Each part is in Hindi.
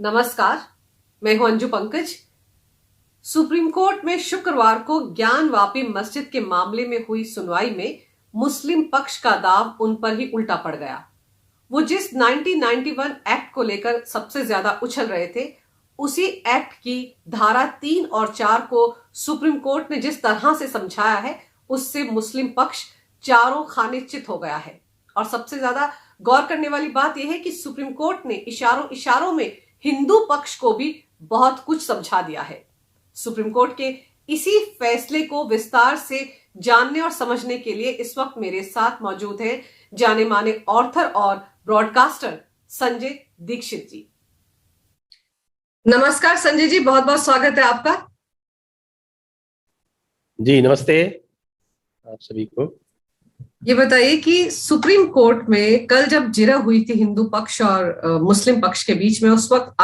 नमस्कार, मैं हूं अंजू पंकज। सुप्रीम कोर्ट में शुक्रवार को ज्ञानवापी मस्जिद के मामले में हुई सुनवाई में मुस्लिम पक्ष का दाव उन पर ही उल्टा पड़ गया। वो जिस 1991 एक्ट को लेकर सबसे ज्यादा उछल रहे थे, उसी एक्ट की धारा 3 और 4 को सुप्रीम कोर्ट ने जिस तरह से समझाया है, उससे मुस्लिम पक्ष चारों खाने चित हो गया है। और सबसे ज्यादा गौर करने वाली बात यह है कि सुप्रीम कोर्ट ने इशारों इशारों में हिंदू पक्ष को भी बहुत कुछ समझा दिया है। सुप्रीम कोर्ट के इसी फैसले को विस्तार से जानने और समझने के लिए इस वक्त मेरे साथ मौजूद है जाने माने ऑर्थर और ब्रॉडकास्टर संजय दीक्षित जी। नमस्कार संजय जी, बहुत बहुत स्वागत है आपका। जी नमस्ते आप सभी को। ये बताइए कि सुप्रीम कोर्ट में कल जब जिरह हुई थी हिंदू पक्ष और मुस्लिम पक्ष के बीच में, उस वक्त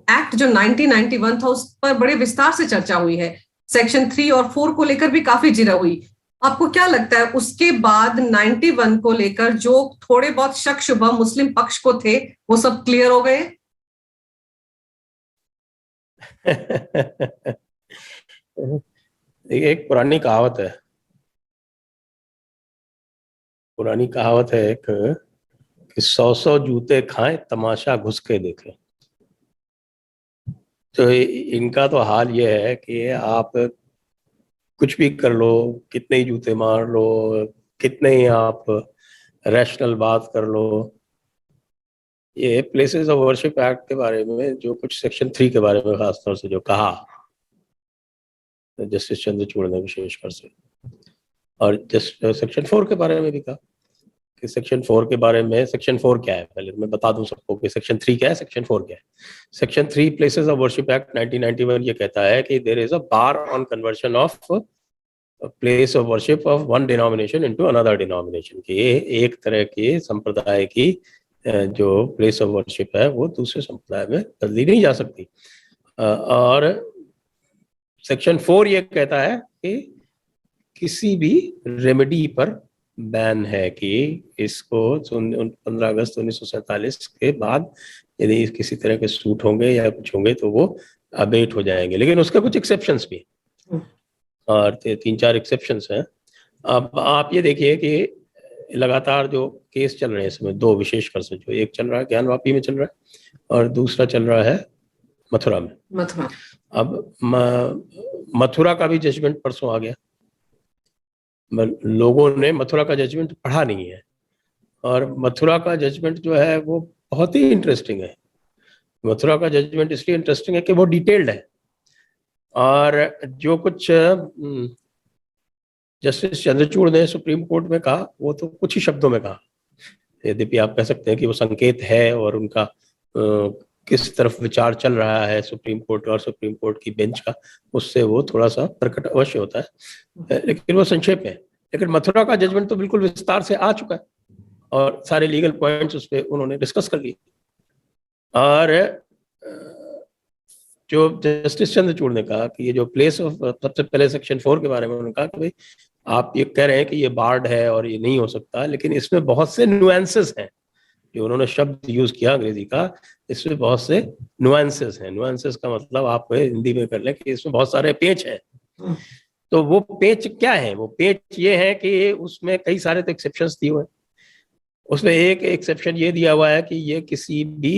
एक्ट जो 1991 था उस पर बड़े विस्तार से चर्चा हुई है। सेक्शन 3 और 4 को लेकर भी काफी जिरह हुई। आपको क्या लगता है उसके बाद 91 को लेकर जो थोड़े बहुत शक शुबह मुस्लिम पक्ष को थे वो सब क्लियर हो गए? एक पुरानी कहावत है एक कि 100 जूते खाएं तमाशा घुस के देखें। तो इनका तो हाल ये है कि आप कुछ भी कर लो, कितने ही जूते मार लो, कितने ही आप रैशनल बात कर लो, ये प्लेसेस ऑफ वर्शिप एक्ट के बारे में जो कुछ सेक्शन 3 के बारे में खासतौर से जो कहा जस्टिस चंद्रचूड़ ने विशेषकर से, और जस्ट सेक्शन 4 के बारे में भी कहा कि सेक्शन 4 के बारे में, सेक्शन 4 क्या है पहले मैं बता दूं सबको कि सेक्शन 3 क्या है, सेक्शन 4 क्या है। Section 3 places of worship act 1991 ये कहता है कि there is a bar on conversion of place of worship of one denomination into another denomination, कि ये एक तरह के संप्रदाय की जो प्लेस ऑफ वर्शिप है वो दूसरे संप्रदाय में बदली नहीं जा सकती। और सेक्शन 4 ये कहता है कि किसी भी रेमेडी पर बैन है कि इसको 15 अगस्त 1947 के बाद यदि किसी तरह के सूट होंगे या कुछ होंगे तो वो अबेट हो जाएंगे, लेकिन उसका कुछ एक्सेप्शंस भी और 3-4 एक्सेप्शंस हैं। अब आप ये देखिए कि लगातार जो केस चल रहे हैं इसमें दो विशेषकर से, जो एक चल रहा है ज्ञानवापी में चल रहा है और दूसरा चल रहा है मथुरा में। अब मथुरा का भी जजमेंट परसों आ गया। लोगों ने मथुरा का जजमेंट पढ़ा नहीं है और मथुरा का जजमेंट जो है वो बहुत ही इंटरेस्टिंग है। मथुरा का जजमेंट इसलिए इंटरेस्टिंग है कि वो डिटेल्ड है और जो कुछ जस्टिस चंद्रचूड़ ने सुप्रीम कोर्ट में कहा वो तो कुछ ही शब्दों में कहा, यद्यपि आप कह सकते हैं कि वो संकेत है और उनका किस तरफ विचार चल रहा है सुप्रीम कोर्ट और सुप्रीम कोर्ट की बेंच का, उससे वो थोड़ा सा प्रकट अवश्य होता है, लेकिन वो संक्षेप में। लेकिन मथुरा का जजमेंट तो बिल्कुल विस्तार से आ चुका है और सारे लीगल पॉइंट्स उस पर उन्होंने डिस्कस कर लिए। और जो जस्टिस चंद्रचूड़ ने कहा कि ये जो प्लेस ऑफ, सबसे पहले सेक्शन 4 के बारे में उन्होंने कहा कि भाई आप ये कह रहे हैं कि ये बार्ड है और ये नहीं हो सकता, लेकिन इसमें बहुत से नुएंसेस हैं। जो उन्होंने शब्द यूज किया अंग्रेजी का, इसमें बहुत से नुएंसेस हैं। नुएंसेस का मतलब आप हिंदी में कर लें कि इसमें बहुत सारे पेच हैं। तो वो पेच क्या है? वो पेच ये है कि उसमें कई सारे तो एक्सेप्शंस दिए हुए हैं। उसमें एक एक्सेप्शन ये दिया हुआ है कि ये किसी भी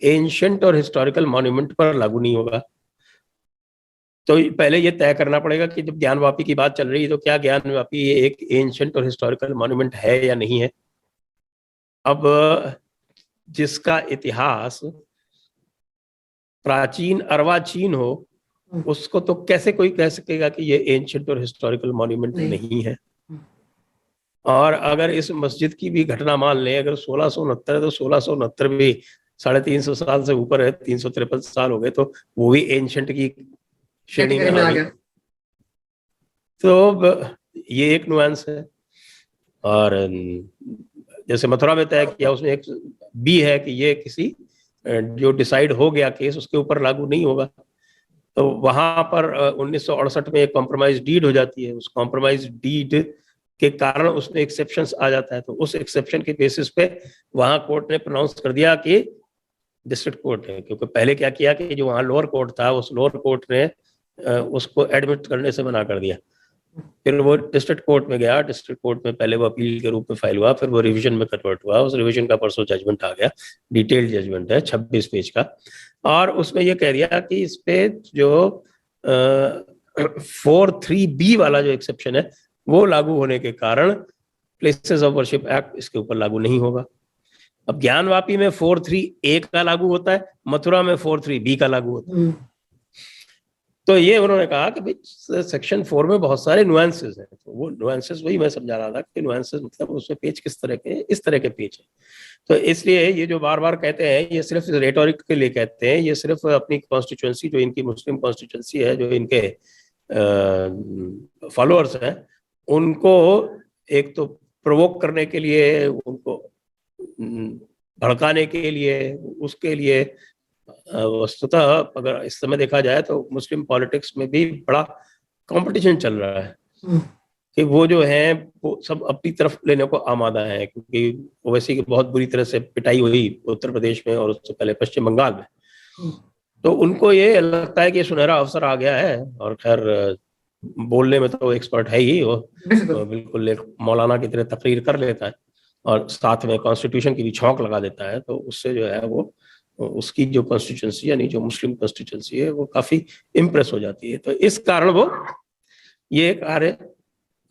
एंशिएंट और हिस्टोरिकल मॉन्यूमेंट पर लागू नहीं होगा। तो पहले ये तय करना पड़ेगा कि जब ज्ञानवापी की बात चल रही है तो क्या ज्ञानवापी एक एंशिएंट और हिस्टोरिकल मॉन्यूमेंट है या नहीं है। अब जिसका इतिहास प्राचीन अर्वाचीन हो उसको तो कैसे कोई कह सकेगा कि ये एंशिएंट और हिस्टोरिकल मॉन्यूमेंट नहीं है। और अगर इस मस्जिद की भी घटना मान लें, अगर 1669 है तो 1669 भी 350 साल से ऊपर है, 353 साल हो गए, तो वो भी एंशिएंट की श्रेणी में आ गया। तो ये एक नुआंस है। और जैसे मथुरा में तय किया उसमें एक बी है कि ये किसी जो डिसाइड हो गया केस उसके ऊपर लागू नहीं होगा। तो वहां पर 1968 में एक कॉम्प्रोमाइज डीड हो जाती है। उस कॉम्प्रोमाइज डीड के कारण उसमें एक्सेप्शंस आ जाता है। तो उस एक्सेप्शन के बेसिस पे वहां कोर्ट ने प्रोनाउंस कर दिया कि डिस्ट्रिक्ट कोर्ट ने, क्योंकि पहले क्या किया कि जो वहाँ लोअर कोर्ट था, उस लोअर कोर्ट ने उसको एडमिट करने से मना कर दिया। फिर वो डिस्ट्रिक्ट कोर्ट में गया, डिस्ट्रिक्ट कोर्ट में पहले वो अपील के रूप में फाइल हुआ, फिर वो रिवीजन में कन्वर्ट हुआ। उस रिवीजन का परसों जजमेंट आ गया, डिटेल्ड जजमेंट है 26 पेज का, और उसमें ये कह दिया कि इस पे जो 4(3)B वाला जो एक्सेप्शन है वो लागू होने के कारण प्लेसेस ऑफ वर्शिप एक्ट इसके ऊपर लागू नहीं होगा। अब ज्ञानवापी में 4(3)A का लागू होता है, मथुरा में 4(3)B का लागू होता है। तो ये उन्होंने कहा कि भाई सेक्शन 4 में बहुत सारे नुआंसेस हैं, तो वो नुआंसेस वही मैं समझा रहा था कि नुआंसेस मतलब उसमें पेज किस तरह के, इस तरह के पेज है। तो इसलिए ये जो बार बार कहते हैं, ये सिर्फ रेटोरिक के लिए कहते हैं, ये सिर्फ अपनी कॉन्स्टिट्यूंसी, जो इनकी मुस्लिम कॉन्स्टिट्यूंसी है, जो इनके फॉलोअर्स हैं, उनको एक तो प्रोवोक करने के लिए, उनको भड़काने के लिए, उसके लिए वस्तुतः अगर इस समय देखा जाए तो मुस्लिम पॉलिटिक्स में भी बड़ा कंपटीशन चल रहा है कि वो जो है वो सब अपनी तरफ लेने को आमादा है, क्योंकि ओवैसी की बहुत बुरी तरह से पिटाई हुई उत्तर प्रदेश में और उससे पहले पश्चिम बंगाल में। तो उनको ये लगता है कि सुनहरा अवसर आ गया है, और खैर बोलने में तो एक्सपर्ट है ही वो, बिल्कुल मौलाना की तरह तकरीर कर लेता है और साथ में कॉन्स्टिट्यूशन की भी छौंक लगा देता है। तो उससे जो है वो उसकी जो कॉन्स्टिट्यूंसी यानी जो मुस्लिम कॉन्स्टिट्यूंसी है वो काफी इम्प्रेस हो जाती है। तो इस कारण वो ये कार्य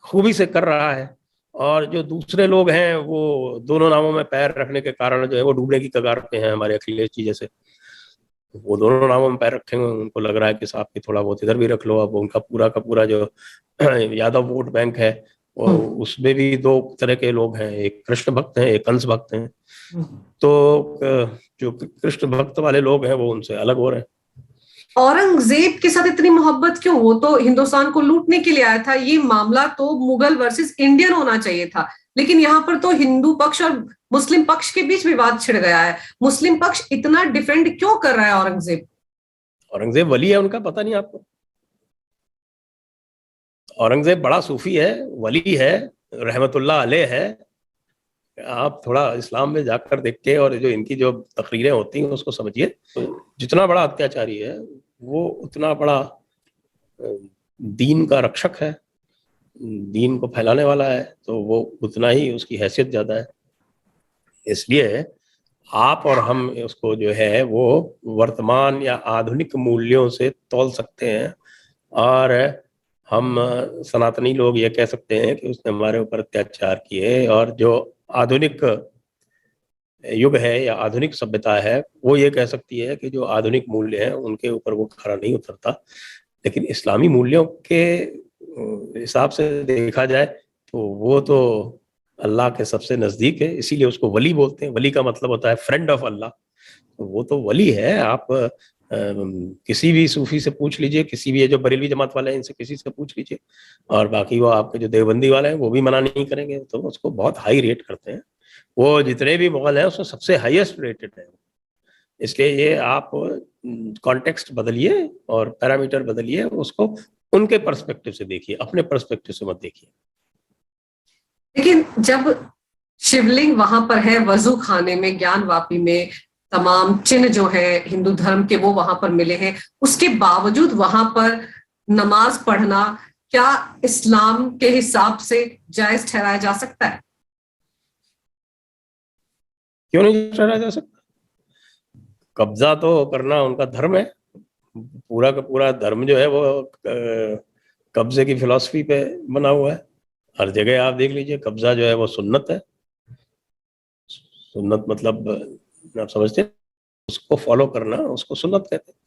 खूबी से कर रहा है, और जो दूसरे लोग हैं वो दोनों नावों में पैर रखने के कारण जो है वो डूबने की कगार पे हैं। हमारे अखिलेश जी जैसे, वो दोनों नावों में पैर रखेंगे, उनको लग रहा है कि साहब की थोड़ा बहुत इधर भी रख लो। अब उनका पूरा का पूरा जो यादव वोट बैंक है वो, उसमें भी दो तरह के लोग हैं, एक कृष्ण भक्त हैं, एक कंस भक्त हैं। तो जो कृष्ण भक्त वाले लोग हैं वो उनसे अलग हो रहे हैं। औरंगजेब के साथ इतनी मोहब्बत क्यों? वो तो हिंदुस्तान को लूटने के लिए आया था। ये मामला तो मुगल वर्सेस इंडियन होना चाहिए था, लेकिन यहाँ पर तो हिंदू पक्ष और मुस्लिम पक्ष के बीच विवाद छिड़ गया है। मुस्लिम पक्ष इतना डिफेंड क्यों कर रहा है औरंगजेब? औरंगजेब वली है उनका, पता नहीं आपको? औरंगजेब बड़ा सूफी है, वली है, रहमतुल्लाह अलैह है। आप थोड़ा इस्लाम में जाकर देख के और जो इनकी जो तकरीरें होती हैं उसको समझिए। तो जितना बड़ा अत्याचारी है वो उतना बड़ा दीन का रक्षक है, दीन को फैलाने वाला है, तो वो उतना ही उसकी हैसियत ज्यादा है। इसलिए आप और हम उसको जो है वो वर्तमान या आधुनिक मूल्यों से तौल सकते हैं, और हम सनातनी लोग ये कह सकते हैं कि उसने हमारे ऊपर अत्याचार किए, और जो आधुनिक युग है या आधुनिक सभ्यता है वो ये कह सकती है कि जो आधुनिक मूल्य हैं उनके ऊपर वो खरा नहीं उतरता। लेकिन इस्लामी मूल्यों के हिसाब से देखा जाए तो वो तो अल्लाह के सबसे नजदीक है, इसीलिए उसको वली बोलते हैं। वली का मतलब होता है फ्रेंड ऑफ अल्लाह, तो वो तो वली है। आप किसी भी सूफी से पूछ लीजिए, किसी भी ये जो बरेलवी जमात वाले हैं इनसे किसी से पूछ लीजिए, और बाकी वो आपके जो देवबंदी वाले हैं वो भी मना नहीं करेंगे, तो उसको बहुत हाई रेट करते हैं। वो जितने भी मुगल हैं उसमें सबसे हाईएस्ट रेटेड है। इसलिए ये आप कॉन्टेक्स्ट बदलिए और पैरामीटर बदलिए, उसको उनके पर्सपेक्टिव से देखिए, अपने पर्सपेक्टिव से मत देखिए। लेकिन जब शिवलिंग वहां पर है, वजू खाने में, ज्ञानवापी में तमाम चिन्ह जो है हिंदू धर्म के वो वहां पर मिले हैं, उसके बावजूद वहां पर नमाज पढ़ना क्या इस्लाम के हिसाब से जायज ठहराया जा सकता है? क्यों नहीं ठहराया जा सकता? कब्जा तो करना उनका धर्म है, पूरा का पूरा धर्म जो है वो कब्जे की फिलॉसफी पे बना हुआ है। हर जगह आप देख लीजिए कब्जा जो है वो सुन्नत है। सुन्नत मतलब आप समझते हैं, उसको फॉलो करना उसको सुन्नत कहते हैं।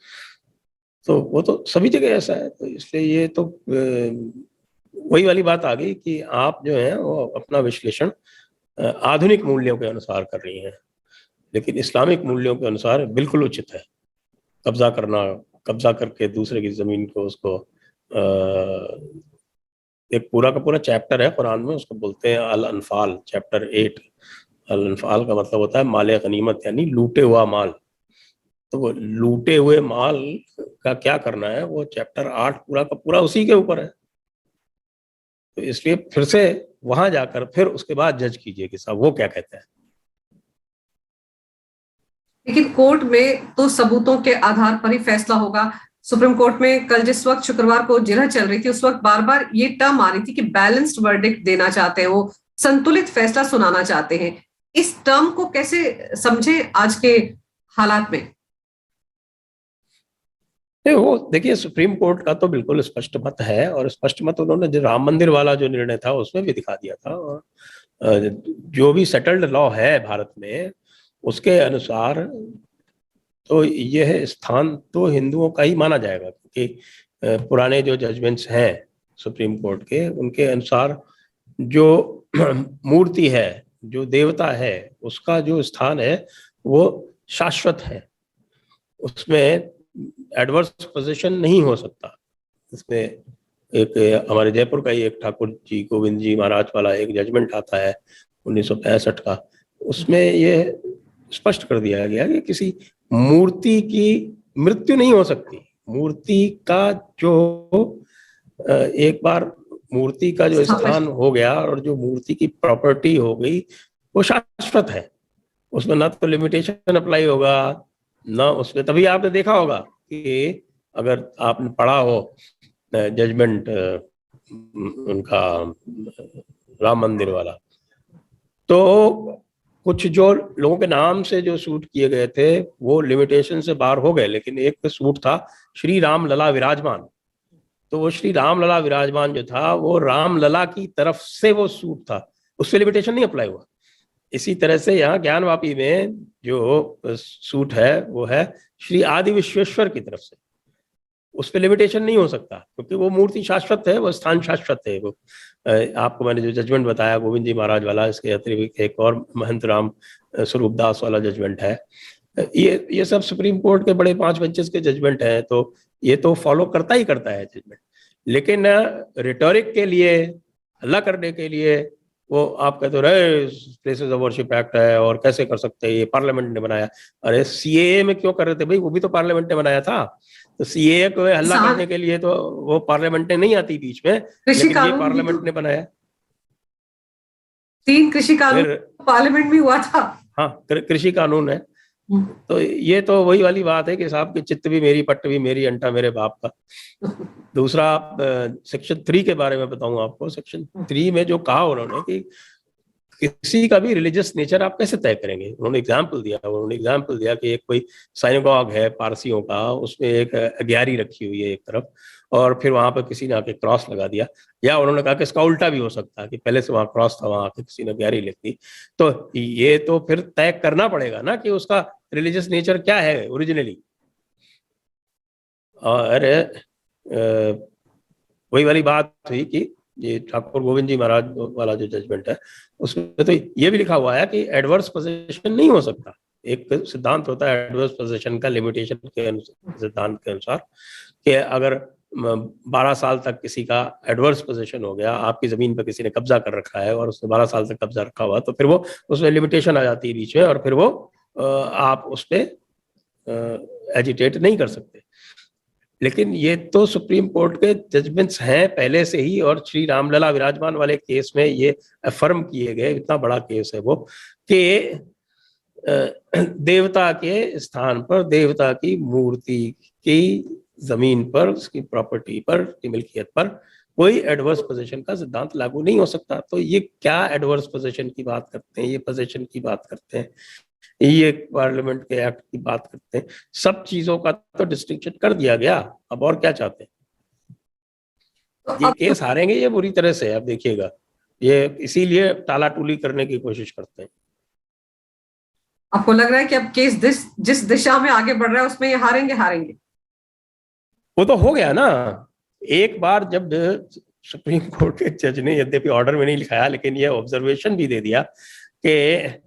तो वो तो सभी जगह ऐसा है। तो इसलिए ये तो वही वाली बात आ गई कि आप जो है वो अपना विश्लेषण आधुनिक मूल्यों के अनुसार कर रही हैं, लेकिन इस्लामिक मूल्यों के अनुसार बिल्कुल उचित है कब्जा करना। कब्जा करके दूसरे की जमीन को उसको एक पूरा का पूरा चैप्टर है कुरान में, उसको बोलते हैं अल अनफाल, चैप्टर 8। अल अनफाल का मतलब होता है माले गनीमत, यानी लूटे हुआ माल। तो वो लूटे हुए माल का क्या करना है, वो चैप्टर 8 पूरा का पूरा उसी के ऊपर है। तो इसलिए फिर से वहां जाकर फिर उसके बाद जज कीजिए कि साहब वो क्या कहते हैं। लेकिन कोर्ट में तो सबूतों के आधार पर ही फैसला होगा। सुप्रीम कोर्ट में कल जिस वक्त शुक्रवार को जिरह चल रही थी, उस वक्त बार बार ये टर्म आ रही थी कि बैलेंस्ड वर्डिक्ट देना चाहते हैं, वो संतुलित फैसला सुनाना चाहते हैं। इस टर्म को कैसे समझे आज के हालात में? नहीं, वो देखिए सुप्रीम कोर्ट का तो बिल्कुल स्पष्ट मत है, और स्पष्ट मत उन्होंने जो राम मंदिर वाला जो निर्णय था उसमें भी दिखा दिया था। और जो भी सेटल्ड लॉ है भारत में उसके अनुसार तो यह स्थान तो हिंदुओं का ही माना जाएगा, क्योंकि पुराने जो जजमेंट्स हैं सुप्रीम कोर्ट के उनके अनुसार जो मूर्ति है, जो देवता है, उसका जो स्थान है वो शाश्वत है, उसमें एडवर्स पोजीशन नहीं हो सकता। इसमें एक हमारे जयपुर का ही एक ठाकुर जी गोविंद जी महाराज वाला एक जजमेंट आता है 1965 का, उसमें ये स्पष्ट कर दिया गया कि किसी मूर्ति की मृत्यु नहीं हो सकती। मूर्ति का जो एक बार मूर्ति का जो स्थान हो गया और जो मूर्ति की प्रॉपर्टी हो गई वो शाश्वत है, उसमें ना तो लिमिटेशन अप्लाई होगा ना उसमें। तभी आपने देखा होगा कि अगर आपने पढ़ा हो जजमेंट उनका राम मंदिर वाला, तो कुछ जो लोगों के नाम से जो सूट किए गए थे वो लिमिटेशन से बाहर हो गए, लेकिन एक सूट था श्री राम लला विराजमान। तो वो श्री राम लला विराजमान जो था वो राम लला की तरफ से वो सूट था, उससे लिमिटेशन नहीं अप्लाई हुआ। इसी तरह से यहाँ ज्ञानवापी में जो सूट है वो है श्री आदि विश्वेश्वर की तरफ से, उस पर लिमिटेशन नहीं हो सकता, क्योंकि वो मूर्ति शाश्वत है, वो स्थान शाश्वत है। वो आपको मैंने जो जजमेंट बताया गोविंद जी महाराज वाला, इसके अतिरिक्त एक और महंत राम स्वरूपदास वाला जजमेंट है। ये सब सुप्रीम कोर्ट के बड़े 5 बेंचेस के जजमेंट हैं, तो ये तो फॉलो करता ही करता है जजमेंट। लेकिन रिटोरिक के लिए, हल्ला करने के लिए वो आप कहते रहे प्लेसेस ऑफ वर्शिप एक्ट है और कैसे कर सकते हैं, ये पार्लियामेंट ने बनाया। अरे सीएए में क्यों कर रहे थे भाई, वो भी तो पार्लियामेंट ने बनाया था। तो सीएए को हल्ला करने के लिए तो वो पार्लियामेंट ने नहीं आती बीच में, लेकिन ये पार्लियामेंट ने बनाया। 3 कृषि कानून पार्लियामेंट में हुआ था। हाँ, कृषि कानून है। तो ये तो वही वाली बात है कि साहब की चित्त भी मेरी, पट्ट भी मेरी, अंटा मेरे बाप का। दूसरा सेक्शन 3 के बारे में बताऊं आपको। सेक्शन 3 में जो कहा उन्होंने कि किसी का भी रिलीजियस नेचर आप कैसे तय करेंगे, उन्होंने एग्जाम्पल दिया कि एक कोई साइनेगॉग है पारसियों का, उसमें एक अग्यारी रखी हुई है एक तरफ, और फिर वहां पर किसी ने आके क्रॉस लगा दिया। या उन्होंने कहा कि इसका उल्टा भी हो सकता है कि पहले से वहां क्रॉस था, वहां आके किसी ने अग्यारी लिख दी। तो ये तो फिर तय करना पड़ेगा ना कि उसका रिलीजियस नेचर क्या है ओरिजिनली। और वही वाली बात हुई कि ये ठाकुर गोविंद जी महाराज वाला जो जजमेंट है उसमें तो ये भी लिखा हुआ है कि एडवर्स पोजीशन नहीं हो सकता। एक सिद्धांत होता है एडवर्स पोजीशन का, लिमिटेशन के सिद्धांत के अनुसार, कि अगर 12 साल तक किसी का एडवर्स पोजीशन हो गया, आपकी जमीन पर किसी ने कब्जा कर रखा है और उसने 12 साल तक कब्जा रखा हुआ, तो फिर वो उसमें लिमिटेशन आ जाती है बीच में, और फिर वो आप उस पर एजिटेट नहीं कर सकते। लेकिन ये तो सुप्रीम कोर्ट के जजमेंट्स हैं पहले से ही, और श्री रामलला विराजमान वाले केस में ये अफर्म किए गए, इतना बड़ा केस है वो, कि देवता के स्थान पर, देवता की मूर्ति की जमीन पर, उसकी प्रॉपर्टी पर, की मिल्कियत पर कोई एडवर्स पोजीशन का सिद्धांत लागू नहीं हो सकता। तो ये क्या एडवर्स पोजीशन की बात करते हैं, ये पोजीशन की बात करते हैं, ये पार्लियामेंट के एक्ट की बात करते हैं, सब चीजों का तो डिस्टिंक्शन कर दिया गया। अब और क्या चाहते हैं? ये केस हारेंगे ये बुरी तरह से, आप देखिएगा। ये इसीलिए टालाटूली करने की कोशिश करते हैं। आपको लग रहा है कि अब केस जिस दिशा में आगे बढ़ रहा है उसमें ये हारेंगे? वो तो हो गया ना एक बार, जब सुप्रीम कोर्ट के जज ने यद्यपि ऑर्डर में नहीं लिखाया लेकिन ये ऑब्जर्वेशन भी दे दिया कि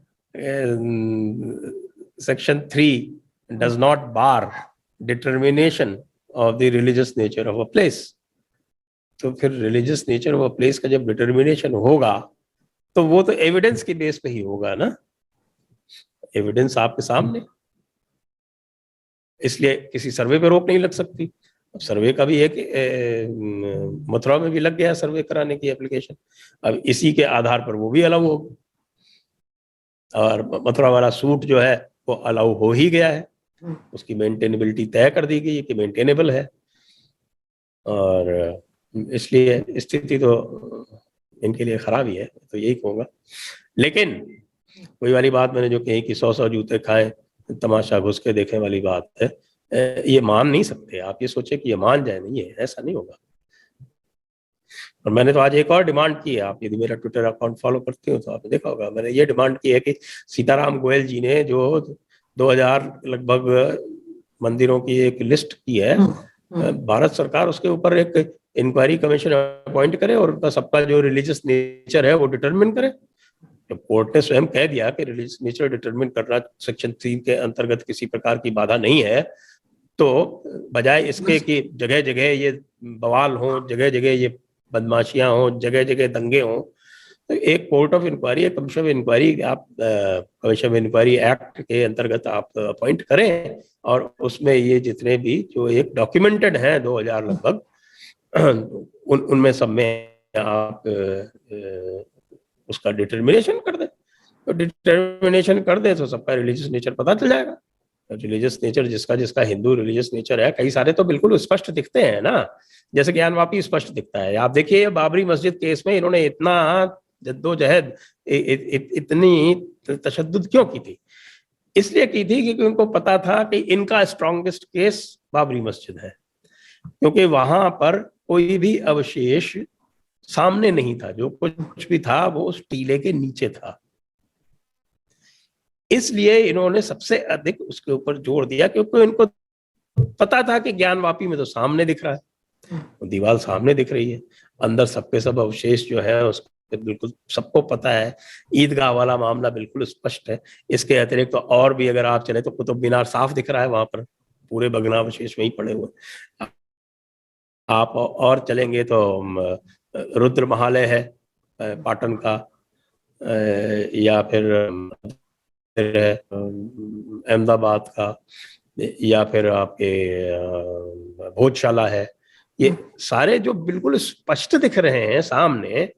Section 3 does not bar determination of the religious nature of a place. तो फिर religious nature of a place का जब डिटर्मिनेशन होगा तो वो तो एविडेंस के बेस पे ही होगा ना, एविडेंस आपके सामने, इसलिए किसी सर्वे पे रोक नहीं लग सकती। अब सर्वे का भी एक मथुरा में भी लग गया सर्वे कराने की एप्लीकेशन, अब इसी के आधार पर वो भी अलग होगा। और मथुरा वाला सूट जो है वो अलाउ हो ही गया है, उसकी मेंटेनेबिलिटी तय कर दी गई है कि मेंटेनेबल है, और इसलिए स्थिति तो इनके लिए खराब ही है, तो यही कहूँगा। लेकिन वही वाली बात मैंने जो कही कि 100 जूते खाएं तमाशा घुस के देखें वाली बात है, ये मान नहीं सकते आप। ये सोचे कि ये मान जाए, नहीं है, ऐसा नहीं होगा। और मैंने तो आज एक और डिमांड की है, आप यदि मेरा ट्विटर अकाउंट फॉलो करते हो तो आपने देखा होगा, मैंने ये डिमांड की है कि सीताराम गोयल जी ने जो 2000 लगभग मंदिरों की एक लिस्ट की है, भारत सरकार उसके ऊपर एक इंक्वायरी कमीशन अपॉइंट करे और उनका सबका जो रिलीजियस नेचर है वो डिटरमिन करे। जब कोर्ट ने स्वयं कह दिया कि रिलीजियस नेचर डिटरमिन करना सेक्शन 3 के अंतर्गत किसी प्रकार की बाधा नहीं है, तो बजाय इसके कि जगह जगह ये बवाल हो, जगह जगह ये बदमाशियां हो, जगह जगह दंगे हो, तो एक कोर्ट ऑफ इंक्वायरी, एक कमीशन ऑफ इंक्वायरी आप कमीशन ऑफ इंक्वायरी एक्ट के अंतर्गत आप अपॉइंट करें, और उसमें ये जितने भी जो एक डॉक्यूमेंटेड हैं 2000 लगभग, उनमें सब में आप उसका डिटर्मिनेशन कर दें। तो डिटर्मिनेशन कर दे तो सबका रिलीजियस नेचर पता चल जाएगा। रिलीजियस नेचर जिसका जिसका हिंदू रिलीजियस नेचर है, कई सारे तो बिल्कुल स्पष्ट दिखते हैं ना, जैसे ज्ञानवापी स्पष्ट दिखता है। आप देखिए बाबरी मस्जिद केस में इन्होंने इतना जद्दोजहद, इतनी तशद्दुद क्यों की थी? इसलिए की थी क्योंकि उनको पता था कि इनका स्ट्रॉन्गेस्ट केस बाबरी मस्जिद है, क्योंकि वहां पर कोई भी अवशेष सामने नहीं था, जो कुछ भी था वो उस टीले के नीचे था। इसलिए इन्होंने सबसे अधिक उसके ऊपर जोर दिया, क्योंकि इनको पता था कि ज्ञानवापी में तो सामने दिख रहा है, दीवार सामने दिख रही है, अंदर सबके सब अवशेष जो है उसके बिल्कुल सबको पता है। ईदगाह वाला मामला बिल्कुल स्पष्ट है। इसके अतिरिक्त तो और भी अगर आप चले तो कुतुब मीनार साफ दिख रहा है, वहां पर पूरे भग्नावशेष वहीं पड़े हुए। आप और चलेंगे तो रुद्र महालय है पाटन का, या फिर अहमदाबाद का, या फिर आपके भोजशाला है। ये सारे जो बिल्कुल स्पष्ट दिख रहे हैं सामने,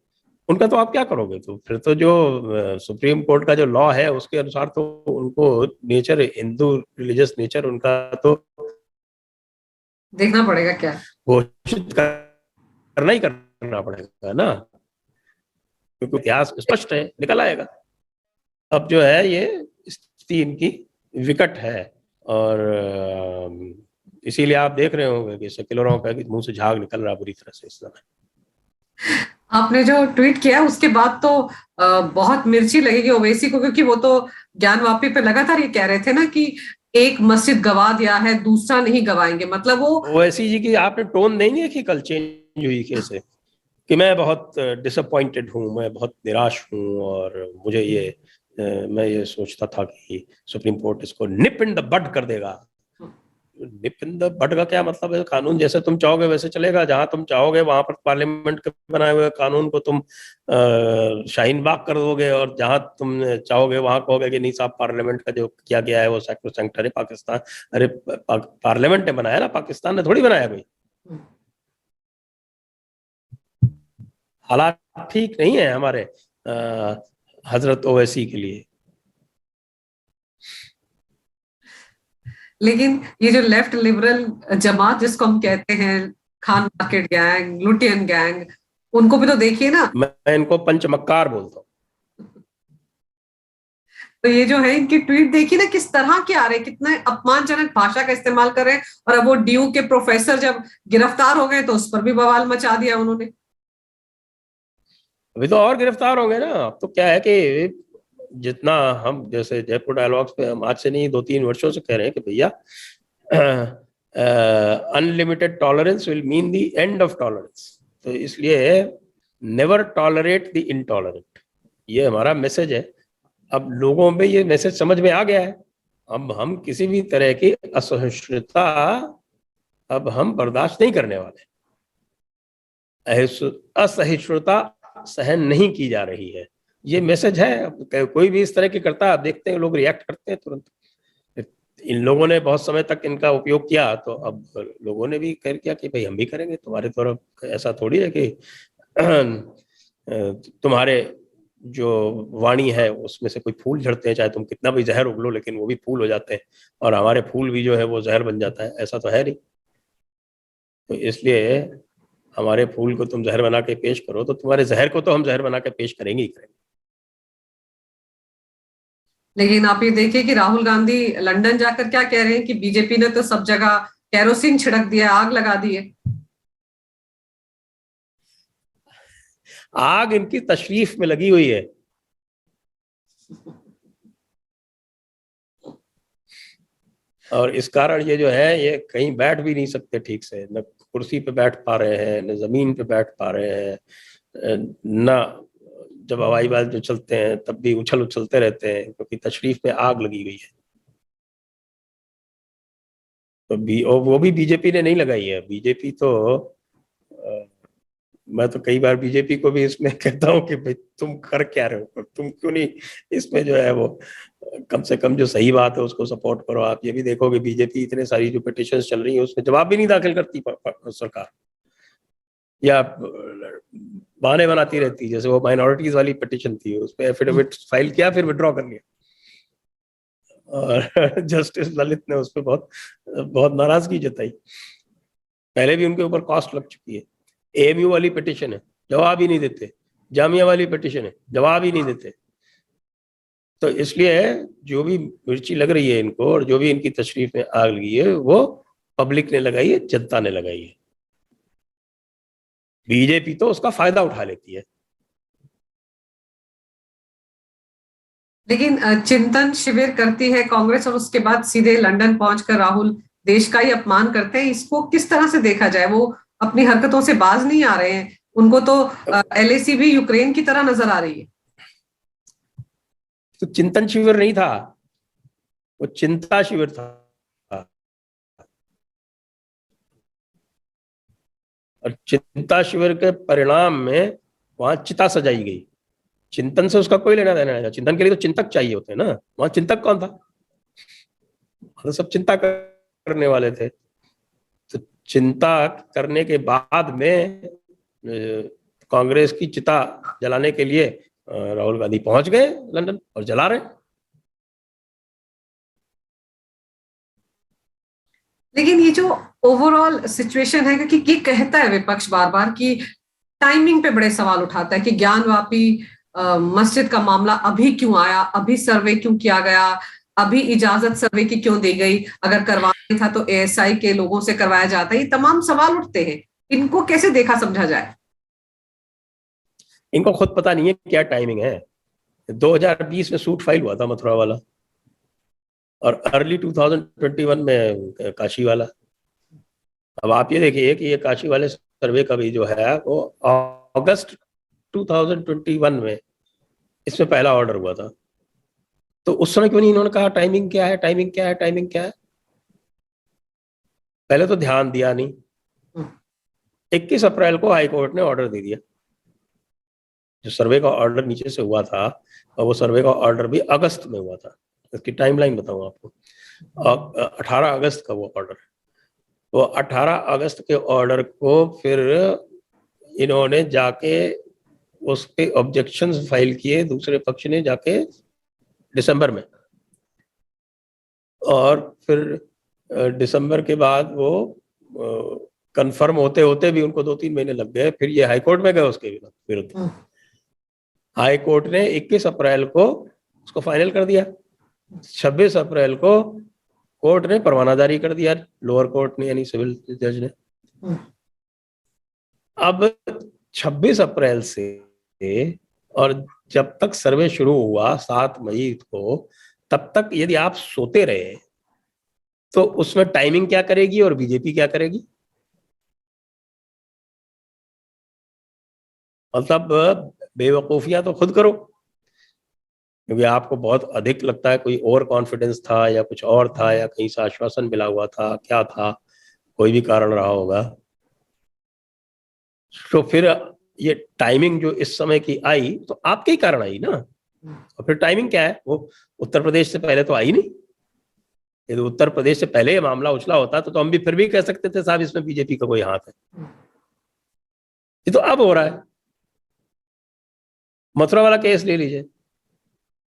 उनका तो आप क्या करोगे? तो फिर तो जो सुप्रीम कोर्ट का जो लॉ है उसके अनुसार तो उनको नेचर, हिंदू रिलीजियस नेचर उनका तो देखना पड़ेगा, क्या घोषित करना ही करना पड़ेगा ना, क्योंकि इतिहास स्पष्ट है, निकल आएगा। अब जो है ये स्थिति इनकी विकट है, और इसीलिए आप देख रहे होंगे कि सेक्युलरों का मुंह से झाग निकल रहा बुरी तरह से इस समय। आपने जो ट्वीट किया उसके बाद तो बहुत मिर्ची लगेगी ओवैसी को, क्योंकि वो तो ज्ञानवापी पे लगातार ये कह रहे थे ना कि एक मस्जिद गवा दिया है, दूसरा नहीं गवाएंगे। मतलब वो ओवैसी जी की आपने टोन नहीं देखी कल चेंज हुई कैसे, कि मैं बहुत डिसअपॉइंटेड हूँ, मैं बहुत निराश हूँ, और मुझे ये मैं ये सोचता था कि सुप्रीम कोर्ट इसको निप इन द बड कर देगा। निप इन द बड का क्या मतलब है? कानून जैसे तुम चाहोगे वैसे चलेगा, जहां तुम चाहोगे वहां पर पार्लियामेंट के बनाए हुए कानून को तुम शाहीन बाग कर दोगे, और जहां तुम चाहोगे वहां कहोगे कि नहीं साहब पार्लियामेंट का जो किया गया है वो सैक्रोसैंक्ट है। पाकिस्तान, अरे पार्लियामेंट ने बनाया ना, पाकिस्तान ने थोड़ी बनाया कोई। हालात ठीक नहीं है हमारे हजरत ओवैसी के लिए। लेकिन ये जो लेफ्ट लिबरल जमात जिसको हम कहते हैं, Khan market gang, Lutyens gang, उनको भी तो देखिए ना। मैं इनको पंचमक्कार बोलता हूँ। तो ये जो है इनकी ट्वीट देखिए ना किस तरह के आ रहे हैं, कितना अपमानजनक भाषा का इस्तेमाल कर रहे हैं। और अब वो ड्यू के प्रोफेसर जब गिरफ्तार हो गए तो उस पर भी बवाल मचा दिया उन्होंने। अभी तो और गिरफ्तार होंगे ना। अब तो क्या है कि जितना हम जैसे जयपुर डायलॉग्स पे हम आज से नहीं 2-3 वर्षों से कह रहे हैं कि भैया unlimited tolerance will mean the end of tolerance. तो इसलिए नेवर टॉलरेट द इनटॉलरेंट, ये हमारा मैसेज है। अब लोगों में ये मैसेज समझ में आ गया है। अब हम किसी भी तरह की असहिष्णुता अब हम बर्दाश्त नहीं करने वाले। असहिष्णुता सहन नहीं की जा रही है, ये मैसेज है। कोई भी इस तरह की करता है, आप देखते हैं लोग रिएक्ट करते हैं तुरंत। इन लोगों ने बहुत समय तक इनका उपयोग किया, तो अब लोगों ने भी कर किया कि भाई हम भी करेंगे। तुम्हारे तरफ ऐसा थोड़ी है कि तुम्हारे जो वाणी है उसमें से कोई फूल झड़ते हैं, चाहे तुम कितना भी जहर उगलो लेकिन वो भी फूल हो जाते हैं, और हमारे फूल भी जो है वो जहर बन जाता है, ऐसा तो है नहीं। तो इसलिए हमारे फूल को तुम जहर बना के पेश करो तो तुम्हारे जहर को तो हम जहर बना के पेश करेंगे ही करेंगे। लेकिन आप ये देखिए कि राहुल गांधी लंदन जाकर क्या कह रहे हैं कि बीजेपी ने तो सब जगह केरोसिन छिड़क दिया, आग लगा दी है। आग इनकी तशरीफ में लगी हुई है। और इस कारण ये जो है ये कहीं बैठ भी नहीं सकते ठीक से, न कुर्सी पे बैठ पा रहे हैं, न जमीन पे बैठ पा रहे हैं, न जब हवाई जहाज जो चलते हैं तब भी उछल उछलते रहते हैं क्योंकि तशरीफ में आग लगी हुई है। तो और वो भी बीजेपी ने नहीं लगाई है। बीजेपी तो मैं तो कई बार बीजेपी को भी इसमें कहता हूँ कि भाई तुम कर क्या रहे हो, तुम क्यों नहीं इसमें जो है वो कम से कम जो सही बात है उसको सपोर्ट करो। आप ये भी देखोगे बीजेपी इतने सारी जो पिटिशंस चल रही है उसमें जवाब भी नहीं दाखिल करती सरकार, या बहाने बनाती रहती है। जैसे वो माइनॉरिटीज वाली पिटिशन थी, उस पर एफिडेविट फाइल किया फिर विड्रॉ कर लिया, और जस्टिस ललित ने उस पर बहुत बहुत नाराजगी जताई। पहले भी उनके ऊपर कॉस्ट लग चुकी है। एएमयू वाली पिटिशन है, जवाब ही नहीं देते। जामिया वाली पिटिशन है, जवाब ही नहीं देते। तो इसलिए जो भी मिर्ची लग रही है इनको और जो भी इनकी तशरीफ में आग लगी है वो पब्लिक ने लगाई है, जनता ने लगाई है। बीजेपी तो उसका फायदा उठा लेती है। लेकिन चिंतन शिविर करती है कांग्रेस और उसके बाद सीधे लंदन पहुंचकर राहुल देश का ही अपमान करते हैं। इसको किस तरह से देखा जाए? वो अपनी हरकतों से बाज नहीं आ रहे हैं। उनको तो एलएसी भी यूक्रेन की तरह नजर आ रही है। तो चिंतन शिविर नहीं था, वो चिंता शिविर था। और चिंता शिविर के परिणाम में वहां चिता सजाई गई। चिंतन से उसका कोई लेना देना नहीं। चिंतन के लिए तो चिंतक चाहिए होते हैं ना, वहां चिंतक कौन था? तो सब चिंता करने वाले थे। तो चिंता करने के बाद में कांग्रेस की चिता जलाने के लिए राहुल गांधी पहुंच गए लंदन और जला रहे। लेकिन ये जो ओवरऑल सिचुएशन है, क्योंकि ये कहता है विपक्ष बार बार कि टाइमिंग पे बड़े सवाल उठाता है कि ज्ञानवापी मस्जिद का मामला अभी क्यों आया, अभी सर्वे क्यों किया गया, अभी इजाजत सर्वे की क्यों दी गई, अगर करवाना था तो एएसआई के लोगों से करवाया जाता। ये तमाम सवाल उठते हैं। इनको कैसे देखा समझा जाए? इनको खुद पता नहीं है क्या टाइमिंग है। 2020 में सूट फाइल हुआ था मथुरा वाला, और अर्ली 2021 में काशी वाला। अब आप ये देखिए कि ये काशी वाले सर्वे का भी जो है वो अगस्त 2021 में इसमें पहला ऑर्डर हुआ था। तो उस समय क्यों नहीं इन्होंने कहा टाइमिंग क्या है, टाइमिंग क्या है, टाइमिंग क्या है? पहले तो ध्यान दिया नहीं। 21 अप्रैल को हाईकोर्ट ने ऑर्डर दे दिया। जो सर्वे का ऑर्डर नीचे से हुआ था और वो सर्वे का ऑर्डर भी अगस्त में हुआ था। इसकी टाइमलाइन बताऊं आपको। 18 अगस्त का वो ऑर्डर। वो 18 अगस्त के ऑर्डर को फिर इन्होंने जाके उस पे ऑब्जेक्शंस फाइल किए, दूसरे पक्ष ने जाके दिसंबर में। और फिर दिसंबर के बाद वो कंफर्म होते होते भी उनको 2-3 महीने लग गए। फिर ये हाईकोर्ट में गए उसके विरुद्ध। हाई कोर्ट ने 21 अप्रैल को उसको फाइनल कर दिया। 26 अप्रैल को कोर्ट ने परवाना जारी कर दिया, लोअर कोर्ट ने यानी सिविल जज ने। अब 26 अप्रैल से और जब तक सर्वे शुरू हुआ 7 मई को, तब तक यदि आप सोते रहे तो उसमें टाइमिंग क्या करेगी और बीजेपी क्या करेगी? मतलब बेवकूफियां तो खुद करो, क्योंकि आपको बहुत अधिक लगता है कोई और कॉन्फिडेंस था या कुछ और था या कहीं से आश्वासन मिला हुआ था, क्या था, कोई भी कारण रहा होगा। तो फिर ये टाइमिंग जो इस समय की आई तो आपके ही कारण आई ना। और फिर टाइमिंग क्या है? वो उत्तर प्रदेश से पहले तो आई नहीं। यदि उत्तर प्रदेश से पहले ये मामला उछला होता तो हम भी फिर भी कह सकते थे साहब इसमें बीजेपी का कोई हाथ है। ये तो अब हो रहा है। मथुरा वाला केस ले लीजिए,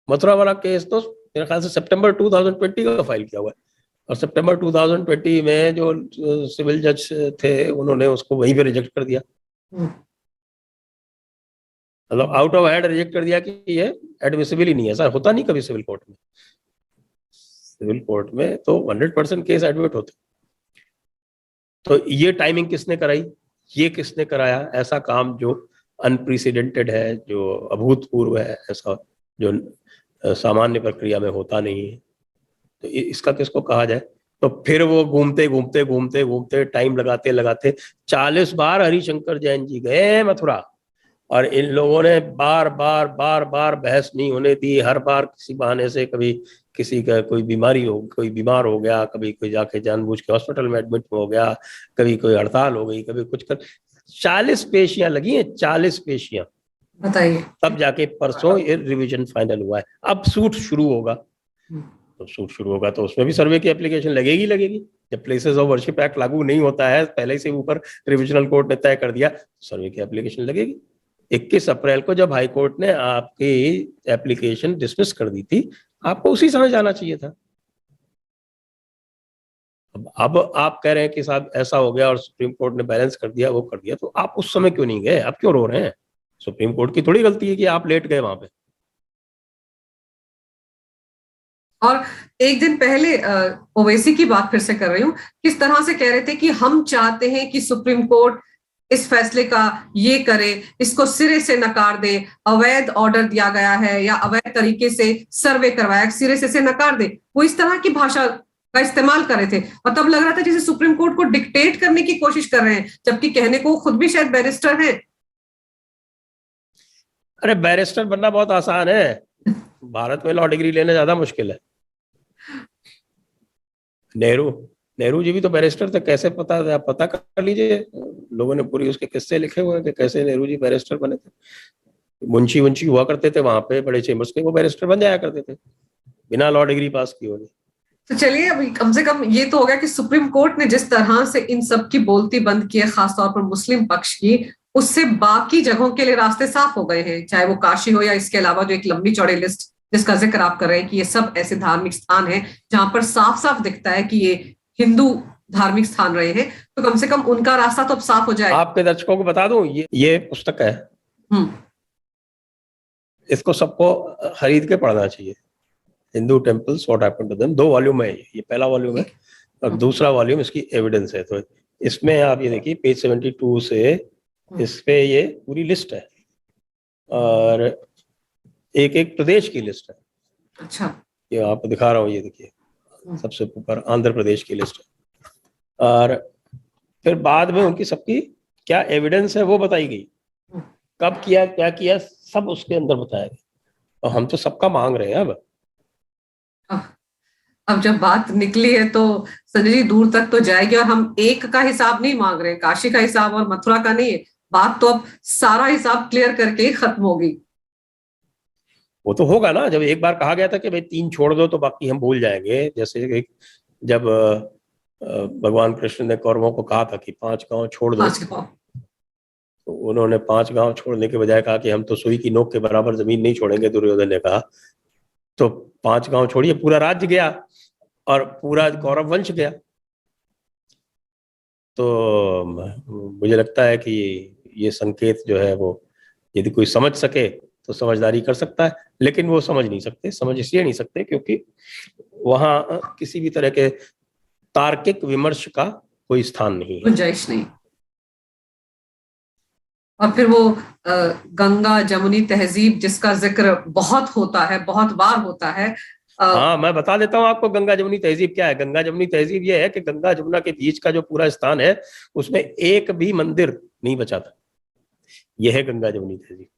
मथुरा वाला केस तो मेरे ख्याल से सितंबर 2020 का फाइल किया हुआ है, और सितंबर 2020 में जो सिविल जज थे उन्होंने उसको वहीं पे रिजेक्ट कर दिया, मतलब आउट ऑफ हैंड रिजेक्ट कर दिया कि ये एडमिसिबल ही नहीं है। सर होता नहीं कभी सिविल कोर्ट में, सिविल कोर्ट में तो 100% केस एडमिट होते। तो ये टाइमिंग किसने कराई, ये किसने कराया? ऐसा काम जो अनप्रेसिडेंटेड है, जो अभूतपूर्व है, ऐसा जो सामान्य प्रक्रिया में होता नहीं है, तो इसका किसको कहा जाए? तो फिर वो घूमते घूमते घूमते घूमते टाइम लगाते लगाते 40 बार हरिशंकर जैन जी गए मथुरा, और इन लोगों ने बार बार बार बार बहस नहीं होने दी। हर बार किसी बहाने से, कभी किसी का कोई बीमारी हो, कोई बीमार हो गया, कभी कोई जाके जानबूझ के हॉस्पिटल में एडमिट हो गया, कभी कोई हड़ताल हो गई, कभी कुछ कर। 40 पेशियां लगी हैं, 40 पेशियां, बताइए। तब जाके परसों ये रिवीजन फाइनल हुआ है। अब सूट शुरू होगा, तो सूट शुरू होगा तो उसमें भी सर्वे की एप्लीकेशन लगेगी। जब प्लेसेस ऑफ वर्शिप एक्ट लागू नहीं होता है, पहले से ऊपर रिविजनल कोर्ट ने तय कर दिया, सर्वे की एप्लीकेशन लगेगी। 21 अप्रैल को जब हाई कोर्ट ने आपकी एप्लीकेशन डिसमिस कर दी थी, आपको उसी समय जाना चाहिए था। अब आप कह रहे हैं कि साहब ऐसा हो गया और सुप्रीम कोर्ट ने बैलेंस कर दिया, वो कर दिया, तो आप उस समय क्यों नहीं गए? आप क्यों रो रहे हैं? सुप्रीम कोर्ट की थोड़ी गलती है कि आप लेट गए वहां पे। और एक दिन पहले ओवैसी की बात फिर से कर रही हूं, किस तरह से कह रहे थे कि हम चाहते हैं कि सुप्रीम कोर्ट इस फैसले का ये करे, इसको सिरे से नकार दे, अवैध ऑर्डर दिया गया है या अवैध तरीके से सर्वे करवाया, सिरे से नकार दे। वो इस तरह की भाषा का इस्तेमाल कर रहे थे, और तब लग रहा था जैसे सुप्रीम कोर्ट को डिक्टेट करने की कोशिश कर रहे हैं, जबकि कहने को खुद भी शायद बैरिस्टर हैं। अरे बैरिस्टर बनना बहुत आसान है, भारत में लॉ डिग्री लेना ज्यादा मुश्किल है। नेहरू जी भी तो बैरिस्टर थे, कैसे पता था? आप पता कर लीजिए, लोगों ने पूरी उसके किस्से लिखे हुए हैं कि कैसे नेहरू जी बैरिस्टर बने थे। मुंशी हुआ करते थे वहां पे बड़े चेम्बर्स के, वो बैरिस्टर बन जाया करते थे बिना लॉ डिग्री पास किए हुए। तो चलिए, अभी कम से कम ये तो हो गया कि सुप्रीम कोर्ट ने जिस तरह से इन सब की बोलती बंद की है, खासतौर पर मुस्लिम पक्ष की, उससे बाकी जगहों के लिए रास्ते साफ हो गए हैं, चाहे वो काशी हो या इसके अलावा जो एक लंबी चौड़ी लिस्ट जिसका जिक्र आप कर रहे हैं कि ये सब ऐसे धार्मिक स्थान हैं जहां पर साफ साफ दिखता है कि ये हिंदू धार्मिक स्थान रहे हैं, तो कम से कम उनका रास्ता तो अब साफ हो जाए। आपके दर्शकों को बता दूं, ये पुस्तक है, इसको सबको खरीद के पढ़ना चाहिए। Hindu temples what happened to them, 2 volume है, ये पहला वॉल्यूम है, और दूसरा वॉल्यूम इसकी एविडेंस है। तो इसमें आप ये देखिए पेज 72 से इस पे ये पूरी लिस्ट है, और एक एक प्रदेश की लिस्ट है। अच्छा, ये आपको दिखा रहा हूँ, ये देखिए सबसे ऊपर आंध्र प्रदेश की लिस्ट है, और फिर बाद में उनकी सबकी क्या एविडेंस है वो बताई गई, कब किया, क्या किया, सब उसके अंदर बताया गया। और हम तो सबका मांग रहे हैं। अब जब बात निकली है तो संजय जी दूर तक तो जाएगी, और हम एक का हिसाब नहीं मांग रहे, काशी का हिसाब और मथुरा का नहीं है, बात तो अब सारा हिसाब क्लियर करके ही खत्म होगी। वो तो होगा ना, जब एक बार कहा गया था कि भाई 3 छोड़ दो तो बाकी हम भूल जाएंगे। जैसे जब भगवान कृष्ण ने कौरवों को कहा था कि 5 गांव छोड़ दो, तो उन्होंने 5 गांव छोड़ने के बजाय कहा कि हम तो सुई की नोक के बराबर जमीन नहीं छोड़ेंगे, दुर्योधन ने कहा। तो 5 गांव छोड़िए, पूरा राज्य गया और पूरा कौरव वंश गया। तो मुझे लगता है कि ये संकेत जो है वो यदि कोई समझ सके तो समझदारी कर सकता है, लेकिन वो समझ नहीं सकते। समझ इसलिए नहीं सकते क्योंकि वहां किसी भी तरह के तार्किक विमर्श का कोई स्थान नहीं है, गुंजाइश नहीं। और फिर वो गंगा जमुनी तहजीब जिसका जिक्र बहुत होता है, बहुत बार होता है। हाँ, मैं बता देता हूँ आपको गंगा जमुनी तहजीब क्या है। गंगा जमुनी तहजीब ये है कि गंगा जमुना के बीच का जो पूरा स्थान है उसमें एक भी मंदिर नहीं बचा था। यह है गंगा जमुनी तहजीब।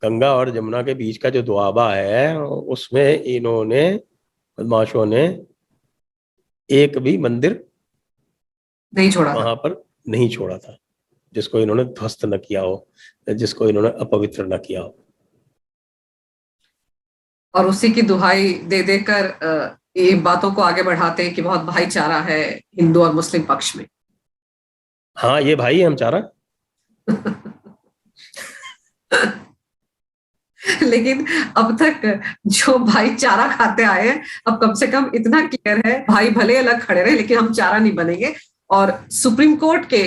गंगा और जमुना के बीच का जो दोआबा है उसमें इन्होंने, बदमाशों ने, एक भी मंदिर नहीं छोड़ा, वहां पर नहीं छोड़ा था जिसको इन्होंने ध्वस्त न किया हो, जिसको इन्होंने अपवित्र न किया हो। और उसी की दुहाई दे देकर ये बातों को आगे बढ़ाते हैं कि बहुत भाईचारा है हिंदू और मुस्लिम पक्ष में। हाँ, ये भाई हम चारा लेकिन अब तक जो भाई चारा खाते आए हैं, अब कम से कम इतना क्लियर है, भाई भले अलग खड़े रहे लेकिन हम चारा नहीं बनेंगे। और सुप्रीम कोर्ट के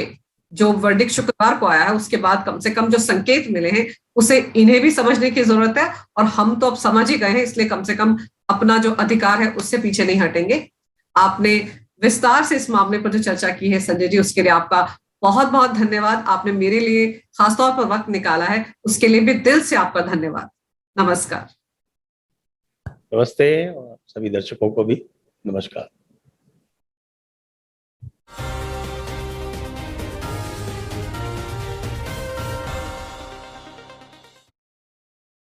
जो वर्डिक्ट शुक्रवार को आया है उसके बाद कम से कम जो संकेत मिले हैं उसे इन्हें भी समझने की जरूरत है, और हम तो अब समझ ही गए हैं, इसलिए कम से कम अपना जो अधिकार है उससे पीछे नहीं हटेंगे। आपने विस्तार से इस मामले पर जो चर्चा की है संजय जी, उसके लिए आपका बहुत बहुत धन्यवाद। आपने मेरे लिए खासतौर पर वक्त निकाला है, उसके लिए भी दिल से आपका धन्यवाद। नमस्कार। नमस्ते, और सभी दर्शकों को भी नमस्कार।